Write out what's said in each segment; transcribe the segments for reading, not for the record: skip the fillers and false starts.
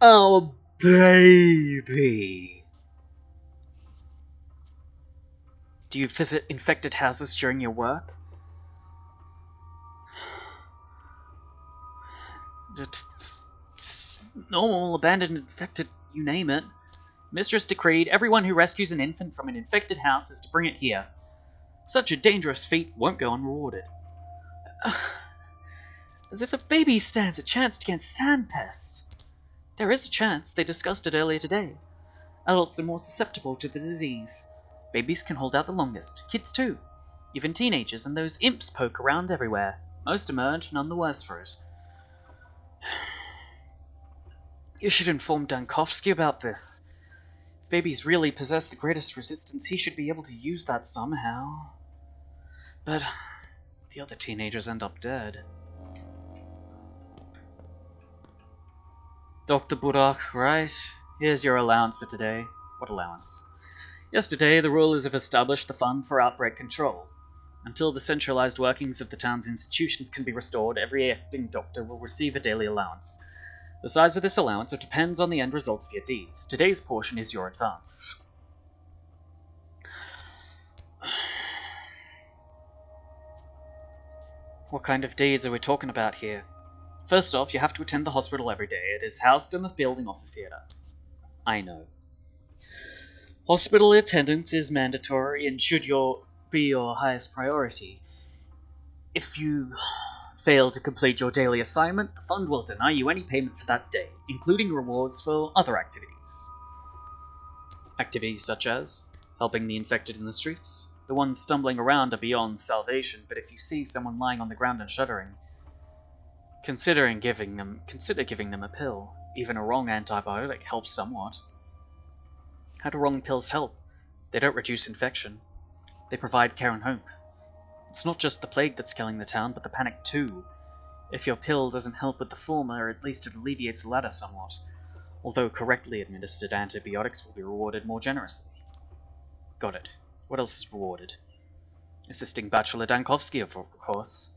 Oh, baby. Do you visit infected houses during your work? Normal, abandoned, infected, you name it. Mistress decreed everyone who rescues an infant from an infected house is to bring it here. Such a dangerous feat won't go unrewarded. As if a baby stands a chance against sandpest. There is a chance, they discussed it earlier today. Adults are more susceptible to the disease. Babies can hold out the longest, kids too. Even teenagers and those imps poke around everywhere. Most emerge, none the worse for it. You should inform Dankovsky about this. If babies really possess the greatest resistance, he should be able to use that somehow. But the other teenagers end up dead. Dr. Burakh, right? Here's your allowance for today. What allowance? Yesterday, the rulers have established the Fund for Outbreak Control. Until the centralized workings of the town's institutions can be restored, every acting doctor will receive a daily allowance. The size of this allowance depends on the end results of your deeds. Today's portion is your advance. What kind of deeds are we talking about here? First off, you have to attend the hospital every day. It is housed in the building of the theatre. I know. Hospital attendance is mandatory and should be your highest priority. If you fail to complete your daily assignment, the fund will deny you any payment for that day, including rewards for other activities. Activities such as helping the infected in the streets. The ones stumbling around are beyond salvation, but if you see someone lying on the ground and shuddering, consider giving them a pill. Even a wrong antibiotic helps somewhat. How do wrong pills help? They don't reduce infection. They provide care and hope. It's not just the plague that's killing the town, but the panic too. If your pill doesn't help with the former, at least it alleviates the latter somewhat. Although correctly administered antibiotics will be rewarded more generously. Got it. What else is rewarded? Assisting Bachelor Dankovsky, of course.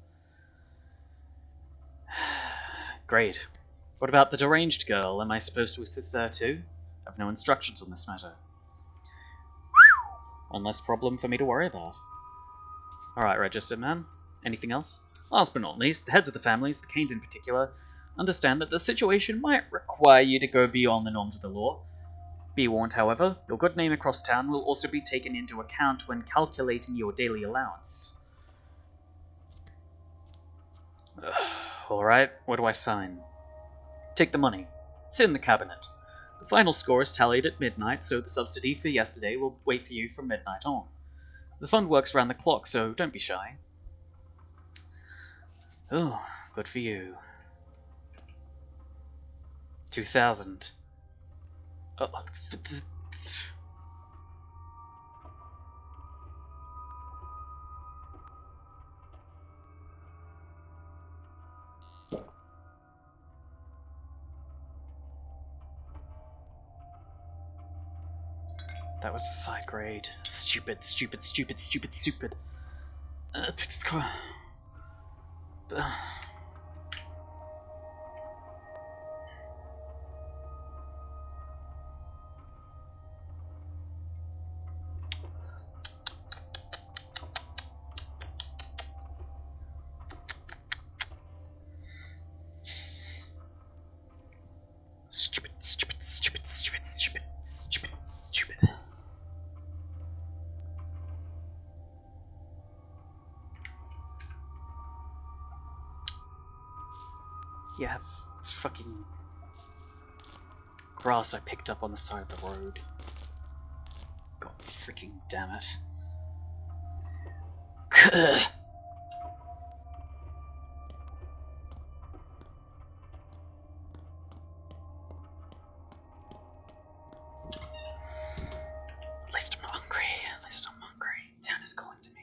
Great. What about the deranged girl? Am I supposed to assist her too? I have no instructions on this matter. One less problem for me to worry about. Alright, registered man. Anything else? Last but not least, the heads of the families, the Canes in particular, understand that the situation might require you to go beyond the norms of the law. Be warned, however, your good name across town will also be taken into account when calculating your daily allowance. Alright, what do I sign? Take the money. It's in the cabinet. The final score is tallied at midnight, so the subsidy for yesterday will wait for you from midnight on. The fund works round the clock, so don't be shy. Oh, good for you. 2,000. Oh, that was a side grade. Stupid. Stupid. Yeah, fucking grass I picked up on the side of the road. God freaking damn it. At least I'm not hungry. Town is calling to me.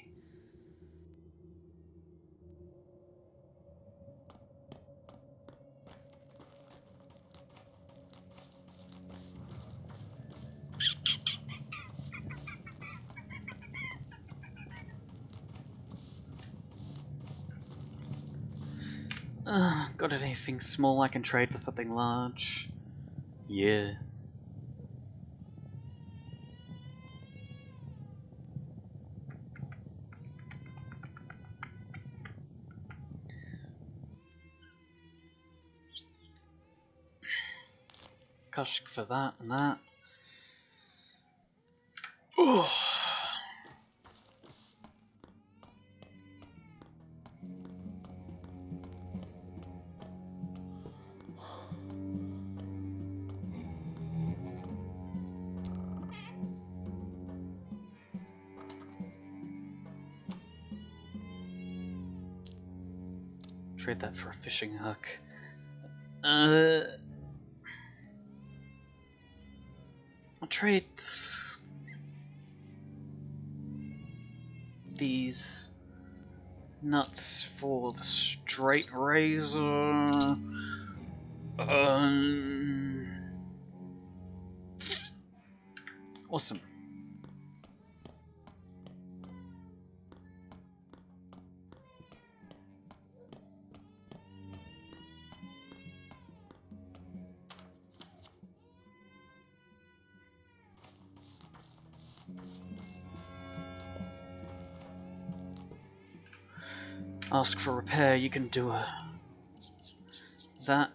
Got anything small I can trade for something large? Yeah. Gosh, for that and that. Oh. Trade that for a fishing hook. I'll trade these nuts for the straight razor. Awesome. Ask for repair, you can do that.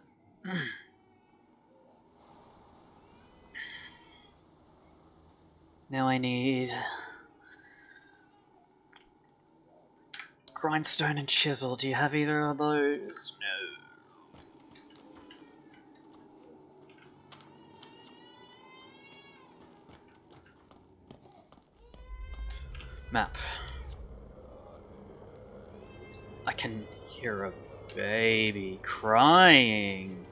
Now I need grindstone and chisel. Do you have either of those? No. Map. I can hear a baby crying.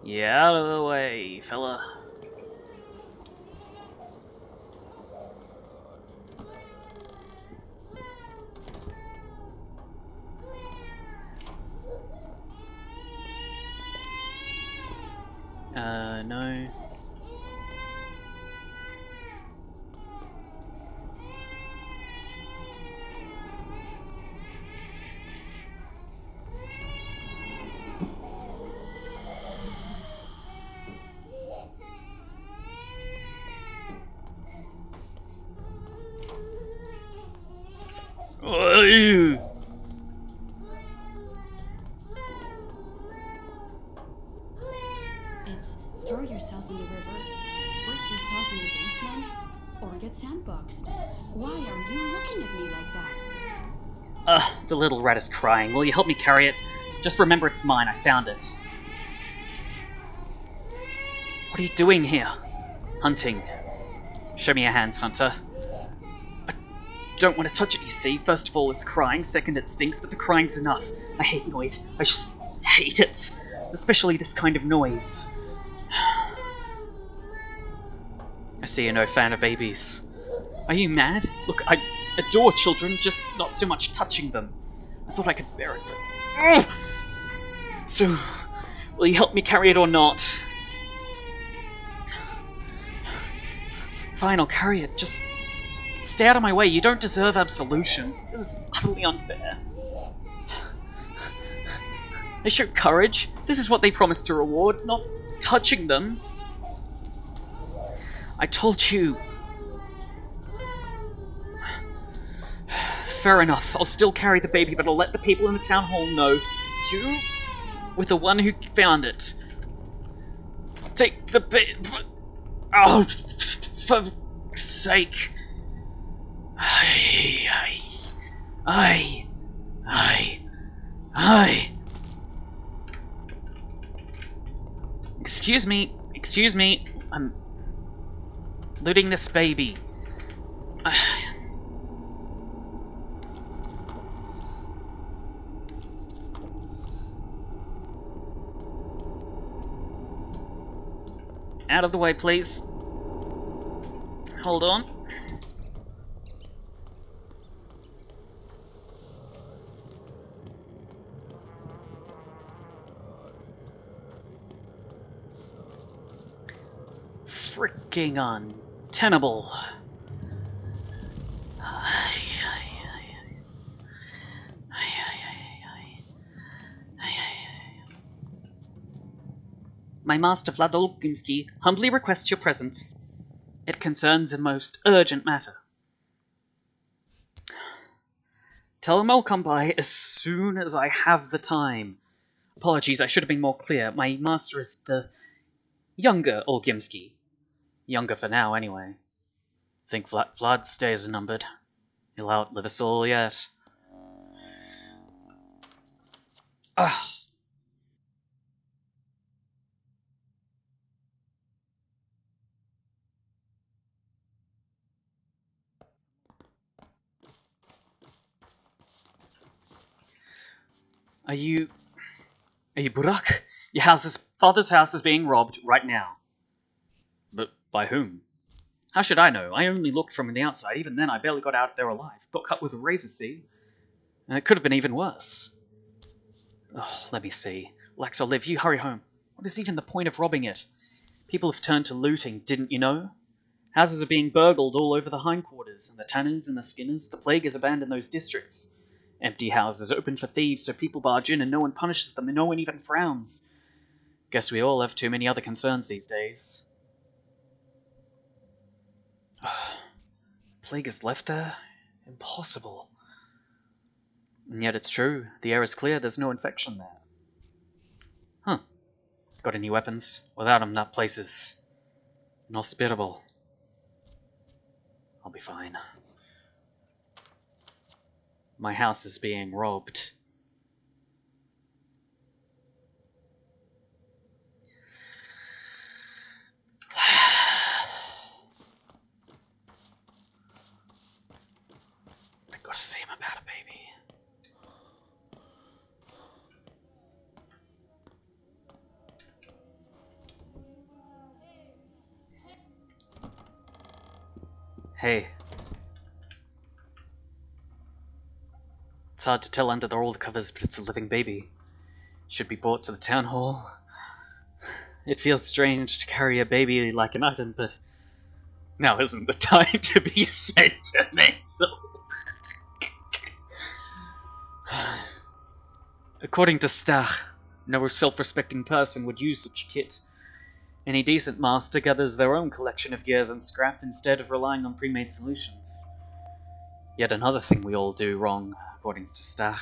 Yeah, out of the way, fella. No. It's throw yourself in the river, break yourself in the basement, or get sandboxed. Why are you looking at me like that? The little rat is crying. Will you help me carry it? Just remember it's mine. I found it. What are you doing here? Hunting. Show me your hands, Hunter. I don't want to touch it, you see. First of all, it's crying. Second, it stinks, but the crying's enough. I hate noise. I just hate it. Especially this kind of noise. I see you're no fan of babies. Are you mad? Look, I adore children, just not so much touching them. I thought I could bear it, but... So, will you help me carry it or not? Fine, I'll carry it. Just stay out of my way. You don't deserve absolution. This is utterly unfair. They show courage. This is what they promised to reward, not touching them. I told you. Fair enough. I'll still carry the baby, but I'll let the people in the town hall know. You were the one who found it. Take the baby. Oh, for sake. I. Excuse me. I'm looting this baby. Out of the way, please. Hold on. Freaking untenable. My master Vladolgumsky humbly requests your presence. It concerns a most urgent matter. Tell him I'll come by as soon as I have the time. Apologies, I should have been more clear. My master is the younger Olgimsky. Younger for now, anyway. Think Vlad's days are numbered. He'll outlive us all yet. Ugh. Are you Burakh? Your father's house is being robbed right now. But by whom? How should I know? I only looked from the outside. Even then, I barely got out there alive. Got cut with a razor, see? And it could have been even worse. Oh, let me see. Lex or Liv, you hurry home. What is even the point of robbing it? People have turned to looting, didn't you know? Houses are being burgled all over the hindquarters, and the tanners and the skinners. The plague has abandoned those districts. Empty houses open for thieves, so people barge in and no one punishes them and no one even frowns. Guess we all have too many other concerns these days. Plague is left there? Impossible. And yet it's true. The air is clear, there's no infection there. Huh. Got any weapons? Without them, that place is inhospitable. I'll be fine. My house is being robbed. I gotta see him about it, baby. Hey. It's hard to tell under all the covers, but it's a living baby. Should be brought to the town hall. It feels strange to carry a baby like an item, but now isn't the time to be sentimental. According to Stach, no self-respecting person would use such a kit. Any decent master gathers their own collection of gears and scrap instead of relying on pre-made solutions. Yet another thing we all do wrong, according to Stach.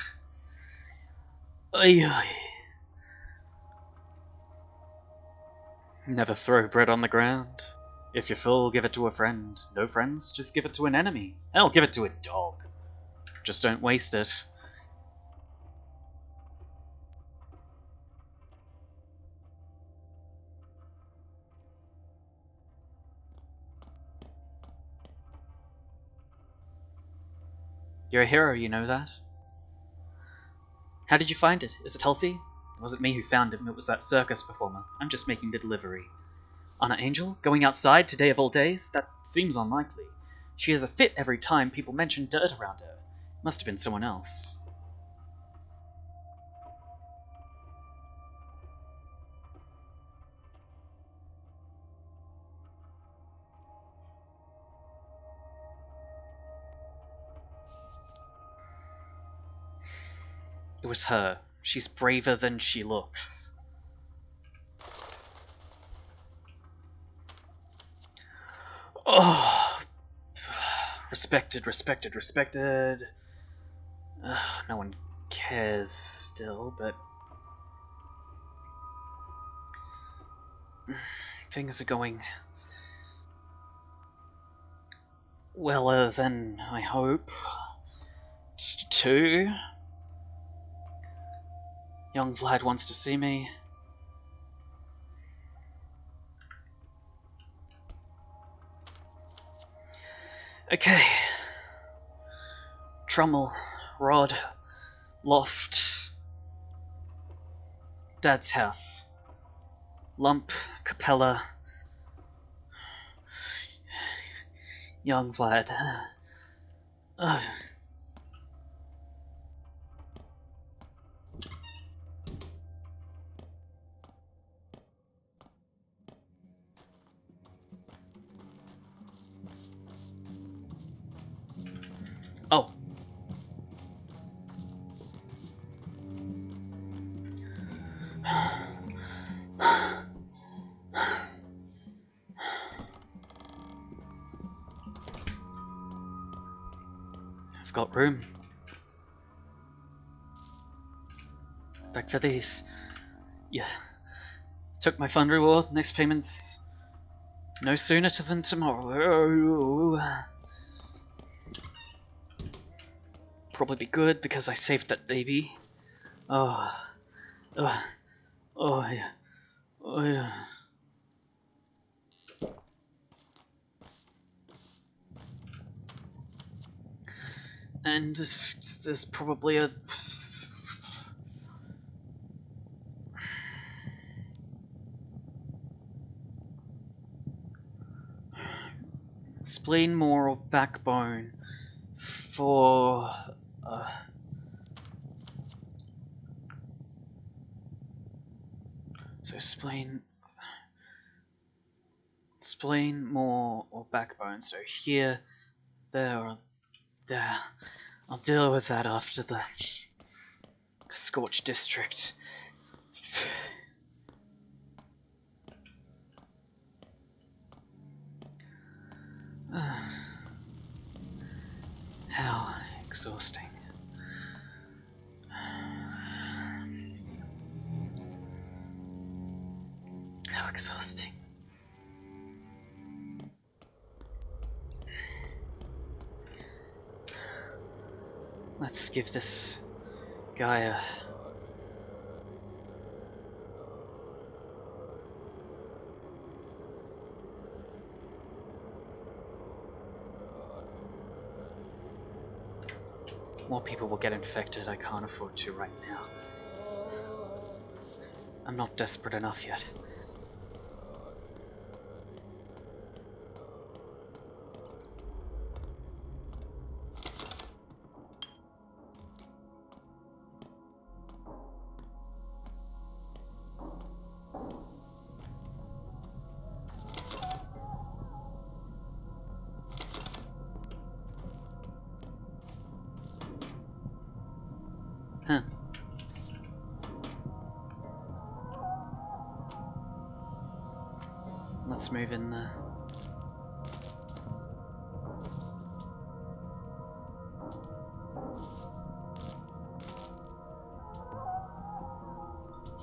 Never throw bread on the ground. If you're full, give it to a friend. No friends, just give it to an enemy. Hell, give it to a dog. Just don't waste it. You're a hero, you know that? How did you find it? Is it healthy? It wasn't me who found him, it was that circus performer. I'm just making the delivery. Anna Angel? Going outside today of all days? That seems unlikely. She has a fit every time people mention dirt around her. Must have been someone else. It was her. She's braver than she looks. Oh, respected. No one cares still, but things are going weller than I hope. Too. Young Vlad wants to see me. Okay. Trommel, rod, loft, Dad's house, lump, capella, young Vlad. Oh. I've got room. Back for these. Yeah. Took my fund reward. Next payment's no sooner than tomorrow. Probably be good because I saved that baby. Oh. Oh. Oh, yeah. Oh, yeah. And there's probably a... spleen more or backbone for... so spleen more or backbone. So here, there, or there. I'll deal with that after the Scorch District. How exhausting. How exhausting. Let's give this guy a... More people will get infected. I can't afford to right now. I'm not desperate enough yet. Huh. Let's move in there.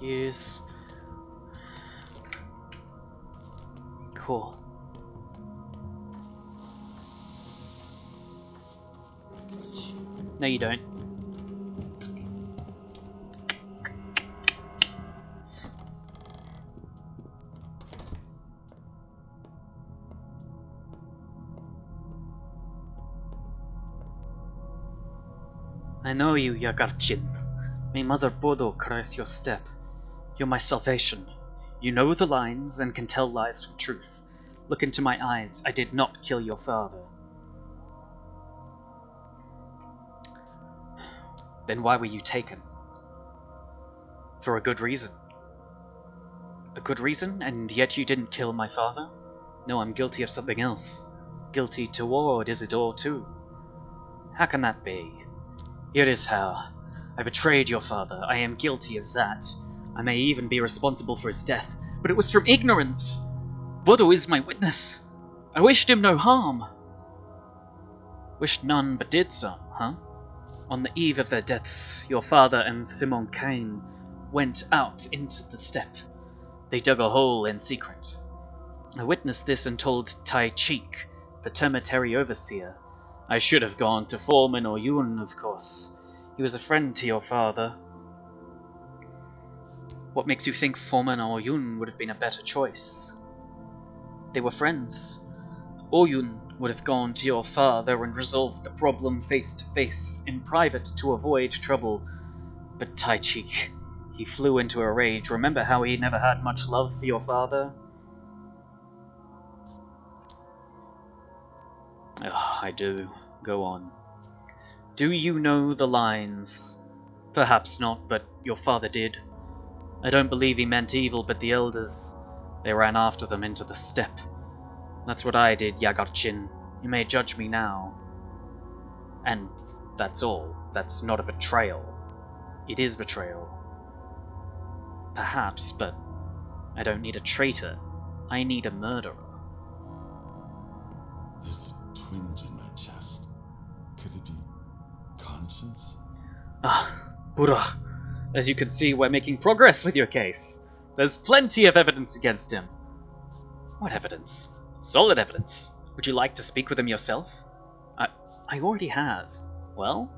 Use. Cool. No, you don't. I know you, Yagarchin. May Mother Bodo caress your step. You're my salvation. You know the lines and can tell lies from truth. Look into my eyes. I did not kill your father. Then why were you taken? For a good reason. A good reason, and yet you didn't kill my father? No, I'm guilty of something else. Guilty toward Isidore too. How can that be? Here is how. I betrayed your father. I am guilty of that. I may even be responsible for his death, but it was from ignorance. Bodo is my witness. I wished him no harm. Wished none, but did some, huh? On the eve of their deaths, your father and Slimeking went out into the steppe. They dug a hole in secret. I witnessed this and told Tai Cheek, the Termitary Overseer. I should have gone to Foreman or Yun, of course. He was a friend to your father. What makes you think Foreman or Yun would have been a better choice? They were friends. Oyun would have gone to your father and resolved the problem face to face, in private to avoid trouble. But Tai Cheek, he flew into a rage. Remember how he never had much love for your father? Oh, I do. Go on. Do you know the lines? Perhaps not, but your father did. I don't believe he meant evil, but the elders, they ran after them into the steppe. That's what I did, Yagarchin. You may judge me now. And that's all. That's not a betrayal. It is betrayal. Perhaps, but I don't need a traitor. I need a murderer. There's a twinge in my chest. Could it be conscience. Ah, Burakh. As you can see, we're making progress with your case. There's plenty of evidence against him. What evidence? Solid evidence. Would you like to speak with him yourself? I already have. Well?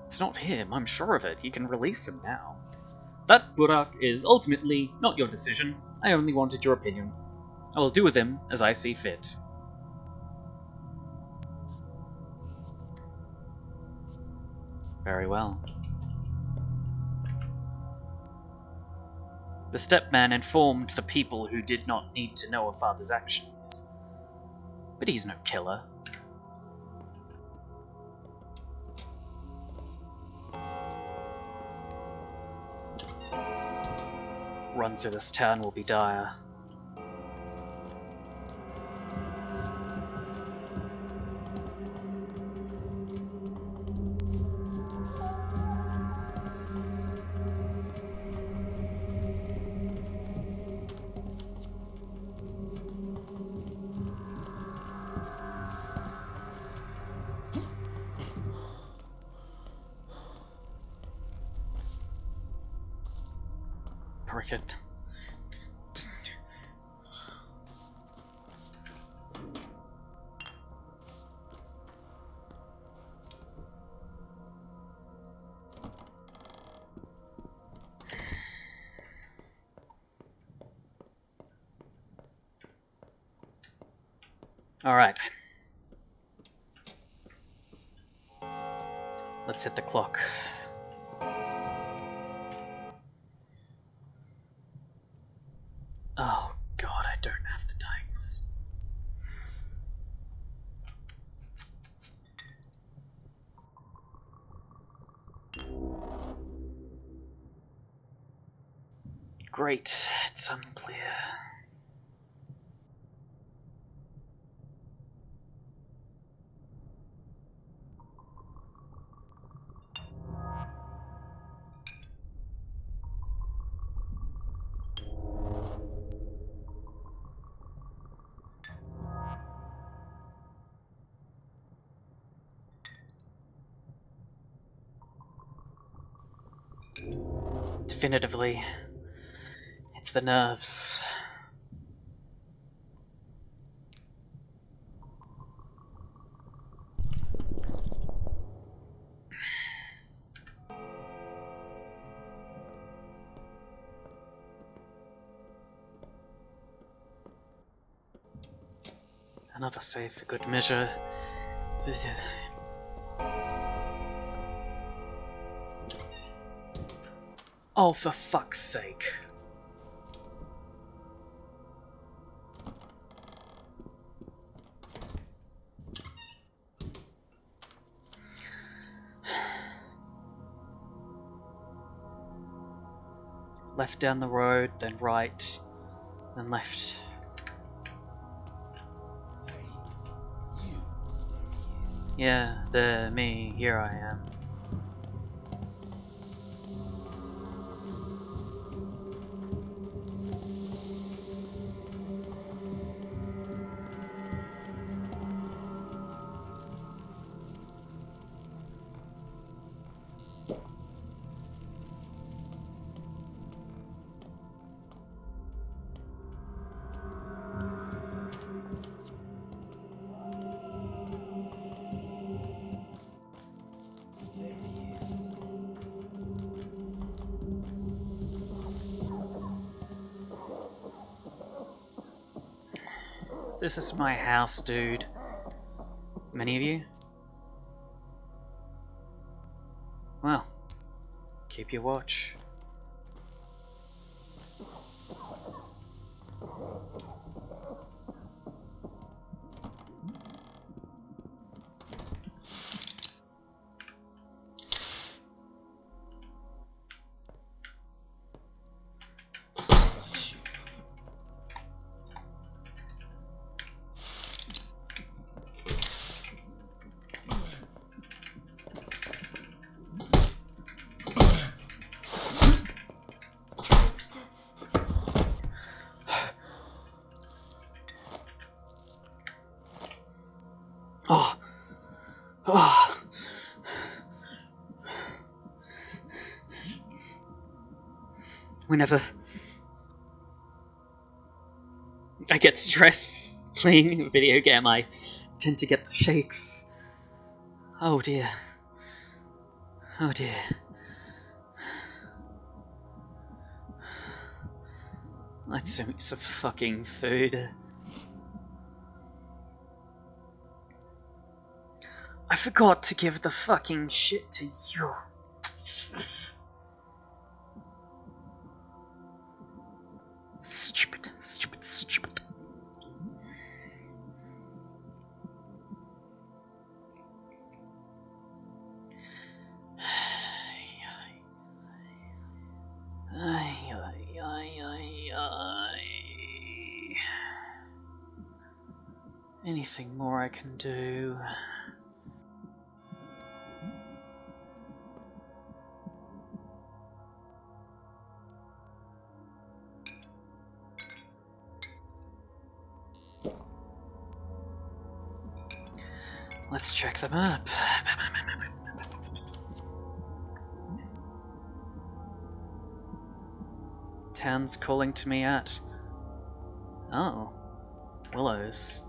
It's not him, I'm sure of it. You can release him now. That, Burakh, is ultimately not your decision. I only wanted your opinion. I will do with him as I see fit. Very well. The stepman informed the people who did not need to know of father's actions. But he's no killer. Run through this town will be dire. Cricket. All right. Let's hit the clock. Oh god, I don't have the diagnosis. Great, it's unclear. Definitively, it's the nerves. Another save for good measure. Oh, for fuck's sake. Left down the road, then right, then left. Yeah, me, here I am. This is my house, dude. Many of you? Well, keep your watch. Oh. Oh. Whenever I get stressed playing a video game, I tend to get the shakes. Oh dear. Oh dear. Let's eat some fucking food. I forgot to give the fucking shit to you. Stupid, stupid, stupid. Anything more I can do? Let's check the map. Town's calling to me at... Oh. Willows.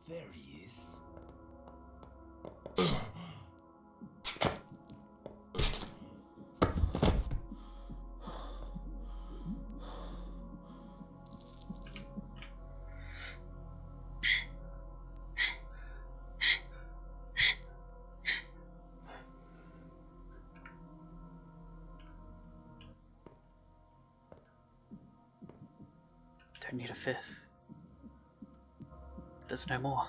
There he is. Don't need a fifth. There's no more.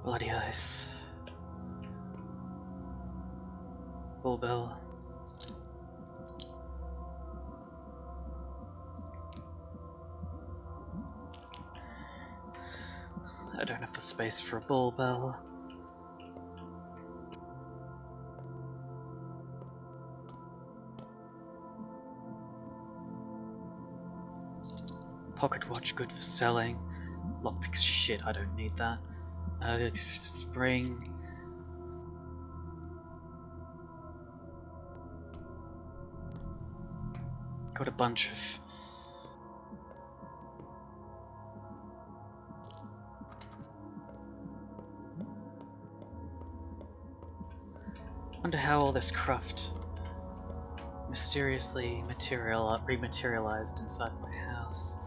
Bloody oath. Bullbell. I don't have the space for a bullbell. Pocket watch good for selling. Lockpicks shit, I don't need that. Spring. Got a bunch of... Wonder how all this craft mysteriously rematerialized inside my house.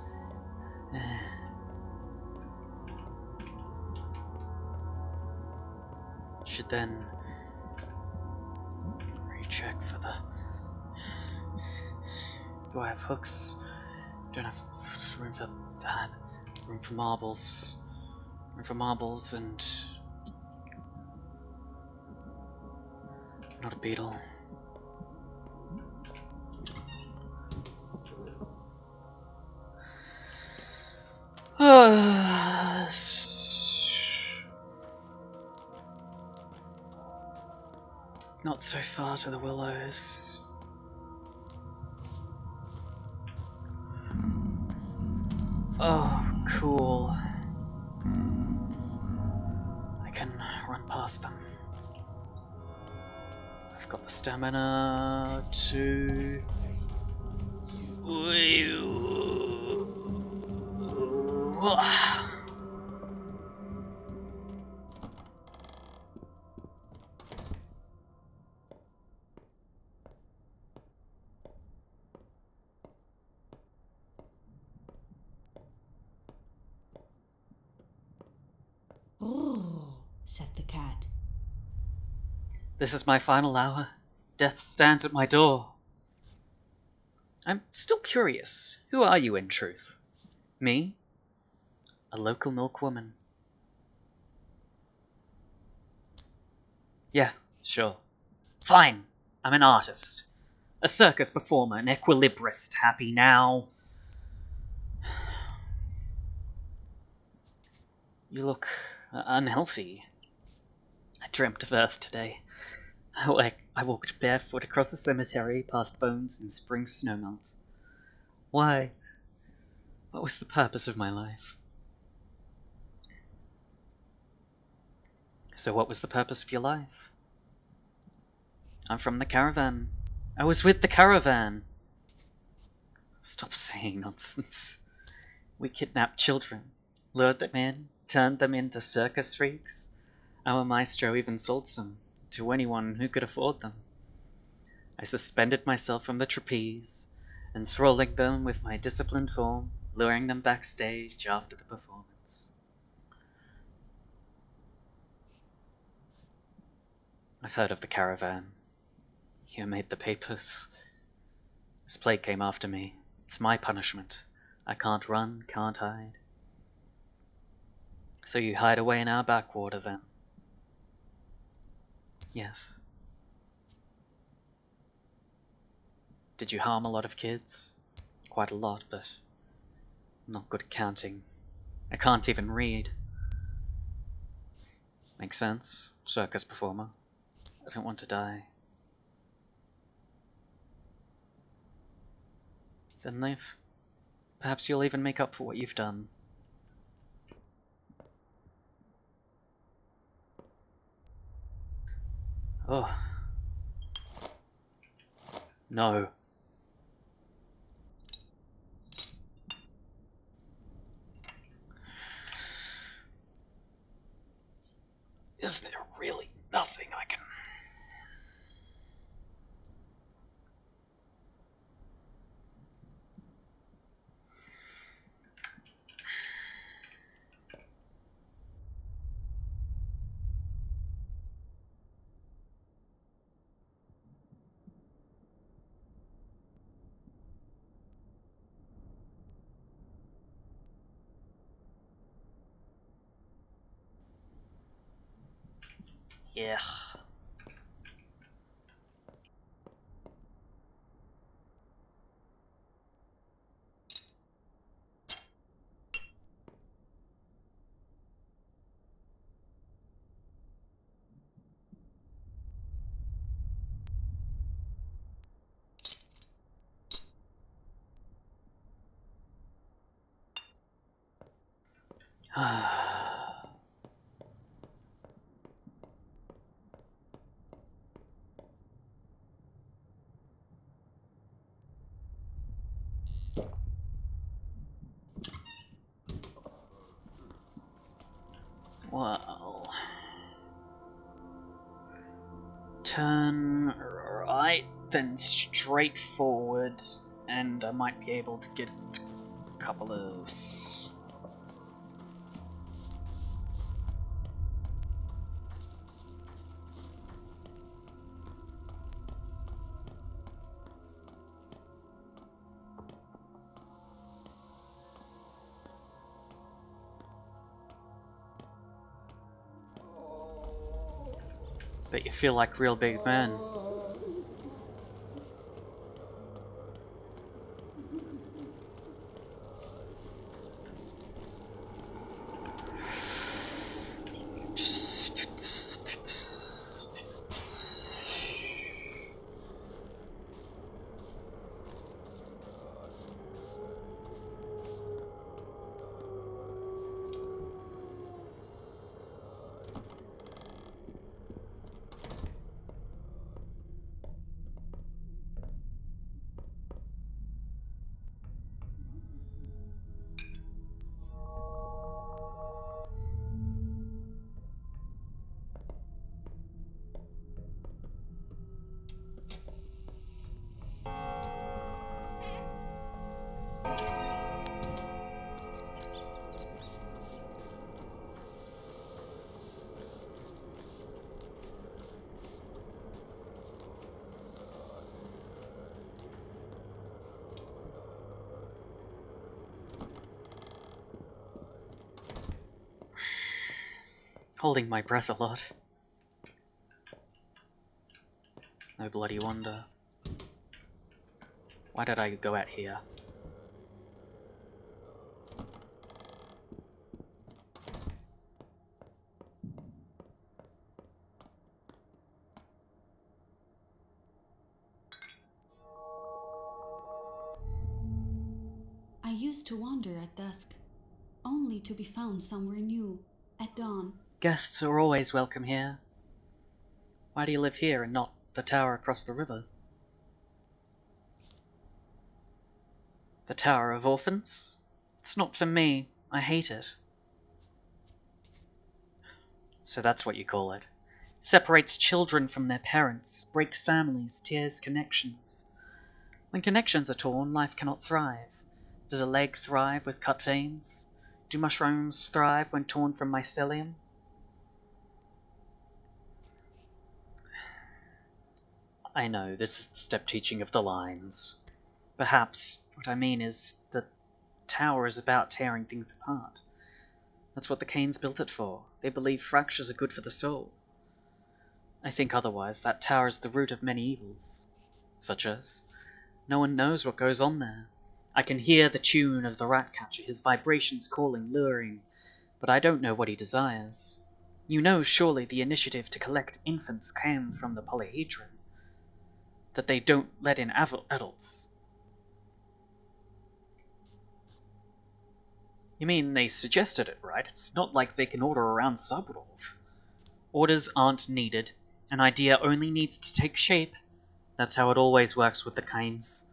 Should then recheck for the... Do I have hooks? Don't have room for that. Room for marbles. Room for marbles and... Not a beetle. Not so far to the willows. Oh, cool. I can run past them. I've got the stamina to... Oh, said the cat. This is my final hour. Death stands at my door. I'm still curious. Who are you in truth? Me? A local milkwoman. Yeah, sure. Fine. I'm an artist. A circus performer, an equilibrist. Happy now? You look unhealthy. I dreamt of Earth today. I walked barefoot across the cemetery, past bones and spring snowmelt. Why? What was the purpose of my life? So what was the purpose of your life? I'm from the caravan. I was with the caravan. Stop saying nonsense. We kidnapped children, lured them in, turned them into circus freaks. Our maestro even sold some to anyone who could afford them. I suspended myself from the trapeze, enthralling them with my disciplined form, luring them backstage after the performance. I've heard of the caravan. You made the papers. This plague came after me. It's my punishment. I can't run, can't hide. So you hide away in our backwater then? Yes. Did you harm a lot of kids? Quite a lot, but I'm not good at counting. I can't even read. Makes sense. Circus performer. I don't want to die. Then live. Perhaps you'll even make up for what you've done. Oh. No. Is there really nothing I can... Yeah. Well... Turn right, then straight forward, and I might be able to get a couple of... Bet you feel like real big men. Holding my breath a lot. No bloody wonder. Why did I go out here? I used to wander at dusk, only to be found somewhere new at dawn. Guests are always welcome here. Why do you live here and not the tower across the river? The Tower of Orphans? It's not for me. I hate it. So that's what you call it. It separates children from their parents, breaks families, tears connections. When connections are torn, life cannot thrive. Does a leg thrive with cut veins? Do mushrooms thrive when torn from mycelium? I know, this is the step teaching of the lines. Perhaps what I mean is the tower is about tearing things apart. That's what the Canes built it for. They believe fractures are good for the soul. I think otherwise. That tower is the root of many evils. Such as, no one knows what goes on there. I can hear the tune of the ratcatcher, his vibrations calling, luring, but I don't know what he desires. You know surely the initiative to collect infants came from the polyhedron. That they don't let in adults. You mean they suggested it, right? It's not like they can order around Subrov. Orders aren't needed. An idea only needs to take shape. That's how it always works with the Canes.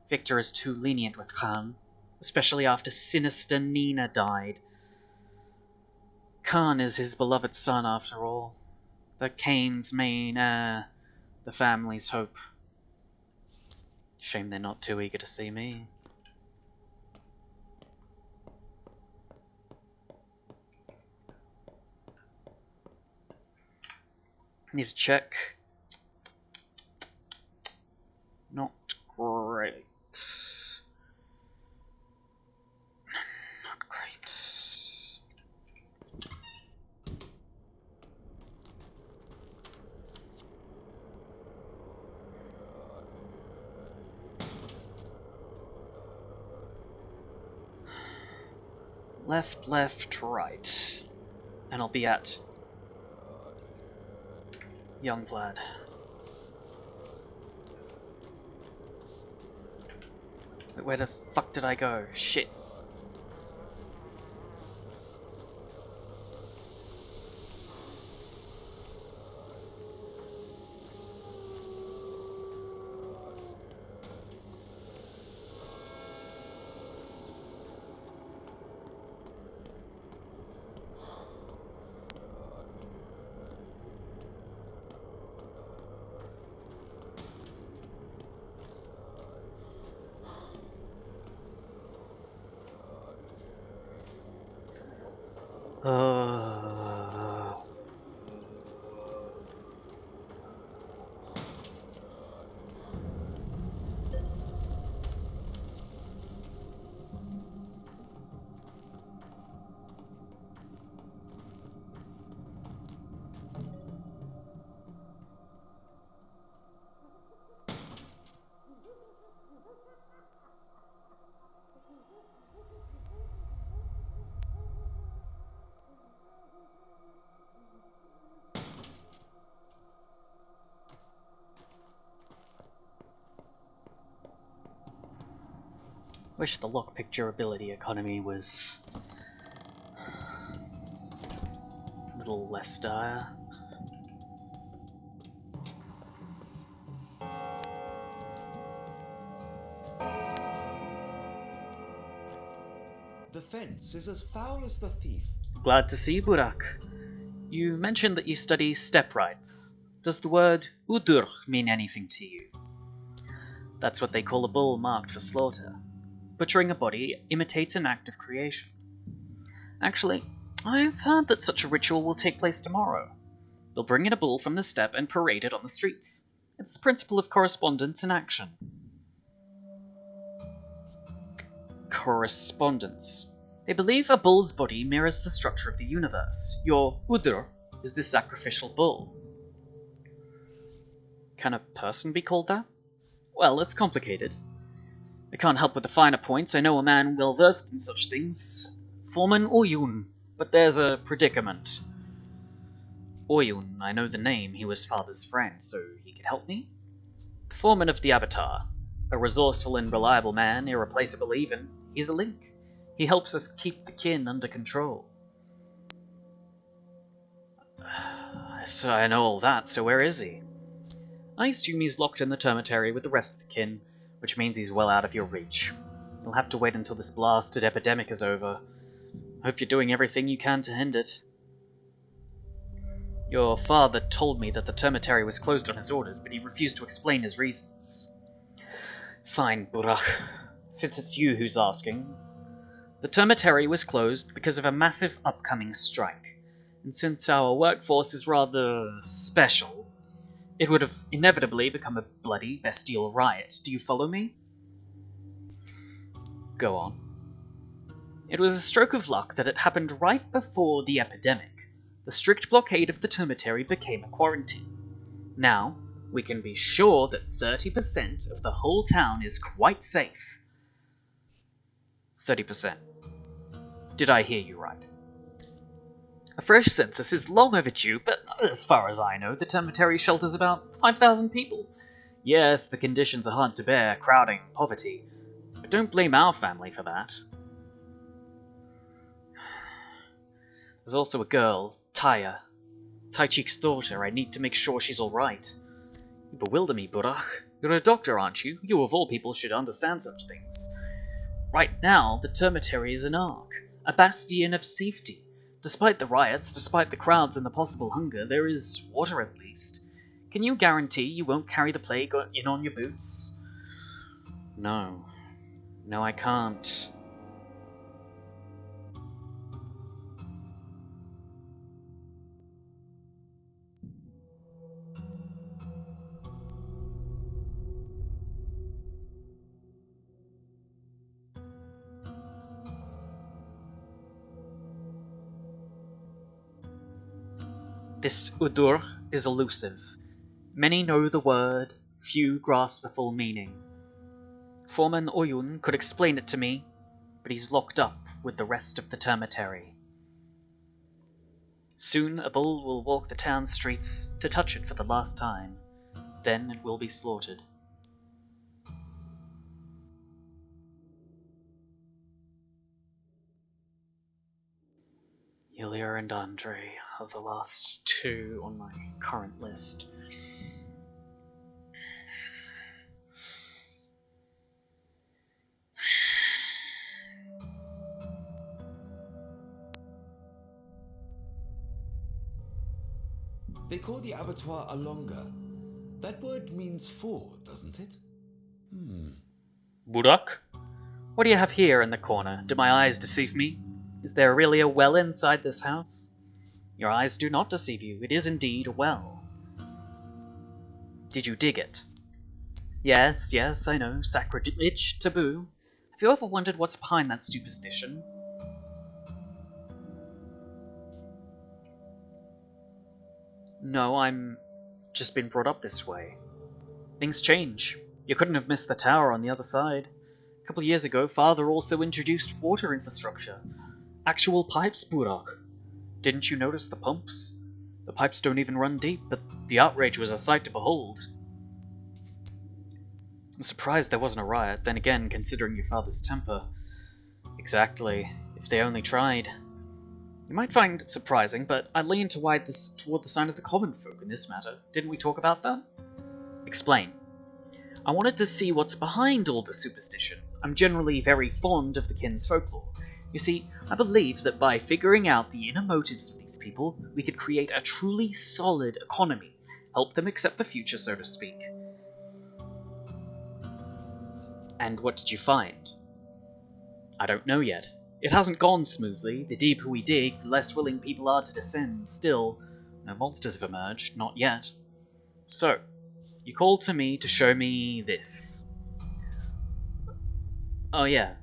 Victor is too lenient with Khan, especially after sinister Nina died. Khan is his beloved son, after all. The Canes' main heir, the family's hope. Shame they're not too eager to see me. Need to check. Not great. Not great. Left, left, right. And I'll be at young Vlad. Wait, where the fuck did I go? Shit. Wish the lockpick durability economy was a little less dire. The fence is as foul as the thief. Glad to see you, Burakh. You mentioned that you study step rights. Does the word udur mean anything to you? That's what they call a bull marked for slaughter. Butchering a body imitates an act of creation. Actually, I've heard that such a ritual will take place tomorrow. They'll bring in a bull from the steppe and parade it on the streets. It's the principle of correspondence in action. Correspondence. They believe a bull's body mirrors the structure of the universe. Your udur is this sacrificial bull. Can a person be called that? Well, it's complicated. I can't help with the finer points. I know a man well versed in such things. Foreman Oyun. But there's a predicament. Oyun, I know the name. He was father's friend, so he could help me? The foreman of the Avatar. A resourceful and reliable man, irreplaceable even. He's a link. He helps us keep the kin under control. So I know all that, so where is he? I assume he's locked in the termitary with the rest of the kin, which means he's well out of your reach. You'll have to wait until this blasted epidemic is over. Hope you're doing everything you can to end it. Your father told me that the termitary was closed on his orders, but he refused to explain his reasons. Fine, Burakh. Since it's you who's asking. The termitary was closed because of a massive upcoming strike, and since our workforce is rather special, it would have inevitably become a bloody, bestial riot. Do you follow me? Go on. It was a stroke of luck that it happened right before the epidemic. The strict blockade of the termitary became a quarantine. Now, we can be sure that 30% of the whole town is quite safe. 30%. Did I hear you right? A fresh census is long overdue, but as far as I know, the termitary shelters about 5,000 people. Yes, the conditions are hard to bear, crowding, poverty, but don't blame our family for that. There's also a girl, Taya. Tai-Cheek's daughter. I need to make sure she's alright. You bewilder me, Burakh. You're a doctor, aren't you? You of all people should understand such things. Right now, the termitary is an ark, a bastion of safety. Despite the riots, despite the crowds and the possible hunger, there is water at least. Can you guarantee you won't carry the plague in on your boots? No. No, I can't. This Udur is elusive. Many know the word, few grasp the full meaning. Foreman Oyun could explain it to me, but he's locked up with the rest of the termitary. Soon a bull will walk the town streets to touch it for the last time. Then it will be slaughtered. Yulia and Andre are the last two on my current list. They call the abattoir a longa. That word means four, doesn't it? Burakh? What do you have here in the corner? Do my eyes deceive me? Is there really a well inside this house? Your eyes do not deceive you. It is indeed a well. Did you dig it? Yes, I know. Sacrilege, taboo. Have you ever wondered what's behind that superstition? No, I'm just been brought up this way. Things change. You couldn't have missed the tower on the other side. A couple of years ago, Father also introduced water infrastructure. Actual pipes, Burakh. Didn't you notice the pumps? The pipes don't even run deep, but the outrage was a sight to behold. I'm surprised there wasn't a riot, then again, considering your father's temper. Exactly. If they only tried. You might find it surprising, but I lean toward the side of the common folk in this matter. Didn't we talk about that? Explain. I wanted to see what's behind all the superstition. I'm generally very fond of the kin's folklore. You see, I believe that by figuring out the inner motives of these people, we could create a truly solid economy, help them accept the future, so to speak. And what did you find? I don't know yet. It hasn't gone smoothly. The deeper we dig, the less willing people are to descend. Still, no monsters have emerged, not yet. So, you called for me to show me this. Oh yeah.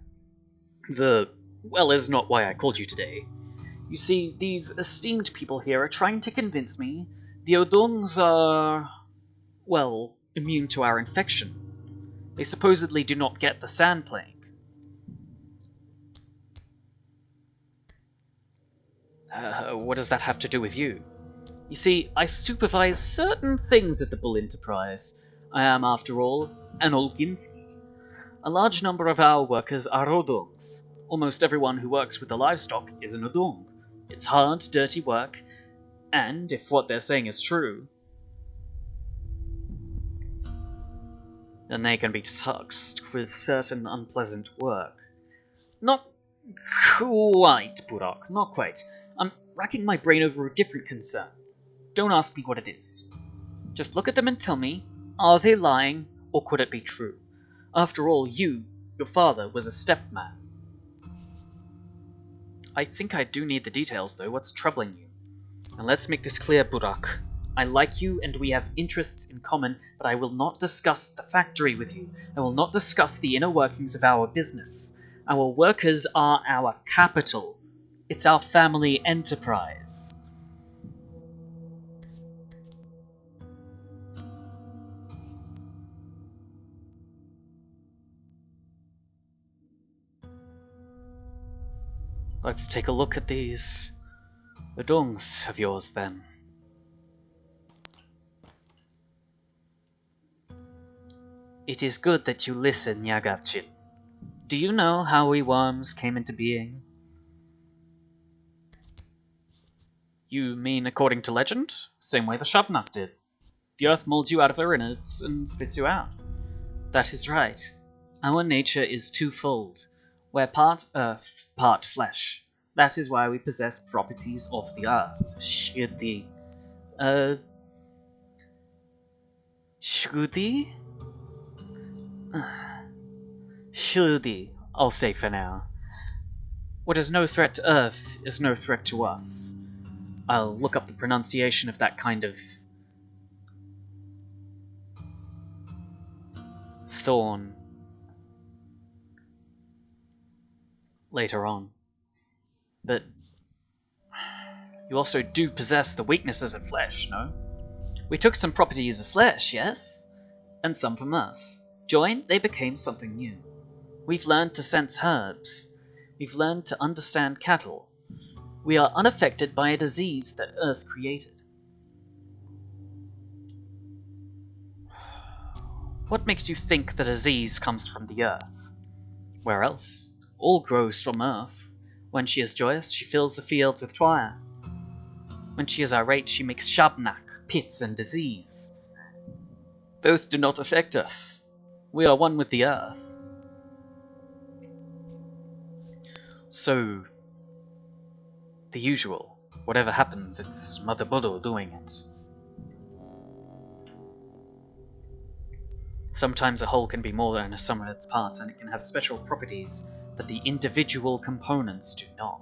The well is not why I called you today. You see, these esteemed people here are trying to convince me the Odongs are, well, immune to our infection. They supposedly do not get the sand plague. What does that have to do with you? You see, I supervise certain things at the Bull Enterprise. I am, after all, an Olginski. A large number of our workers are Odongs. Almost everyone who works with the livestock is an Odong. It's hard, dirty work, and, if what they're saying is true, then they can be tasked with certain unpleasant work. Not quite, Burakh, not quite. I'm racking my brain over a different concern. Don't ask me what it is. Just look at them and tell me, are they lying, or could it be true? After all, your father, was a stepman. I think I do need the details, though. What's troubling you? And let's make this clear, Burakh. I like you and we have interests in common, but I will not discuss the factory with you. I will not discuss the inner workings of our business. Our workers are our capital. It's our family enterprise. Let's take a look at these Odongs of yours, then. It is good that you listen, Yagavchin. Do you know how we worms came into being? You mean according to legend? Same way the Shabnak did. The earth molds you out of her innards and spits you out. That is right. Our nature is twofold. We're part earth, part flesh. That is why we possess properties of the earth. Shudi. Shudi? Shudi, I'll say for now. What is no threat to Earth is no threat to us. I'll look up the pronunciation of that kind of thorn later on. But you also do possess the weaknesses of flesh, no? We took some properties of flesh, yes? And some from Earth. Joined, they became something new. We've learned to sense herbs. We've learned to understand cattle. We are unaffected by a disease that Earth created. What makes you think the disease comes from the Earth? Where else? All grows from Earth. When she is joyous, she fills the fields with fire. When she is irate, she makes shabnak, pits, and disease. Those do not affect us. We are one with the Earth. So, the usual. Whatever happens, it's Mother Buddha doing it. Sometimes a whole can be more than a sum of its parts, and it can have special properties that the individual components do not.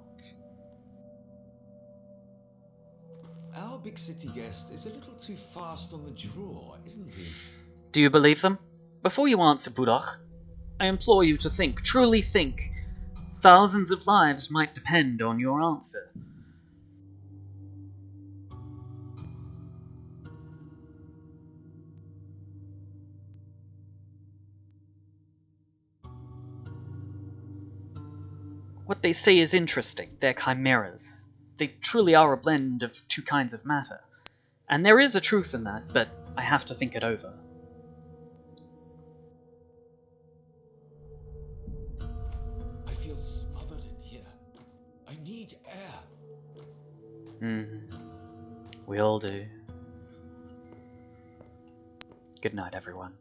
Our big city guest is a little too fast on the draw, isn't he? Do you believe them? Before you answer, Burakh, I implore you to think, truly think. Thousands of lives might depend on your answer. What they say is interesting. They're chimeras. They truly are a blend of two kinds of matter. And there is a truth in that, but I have to think it over. I feel smothered in here. I need air. We all do. Good night, everyone.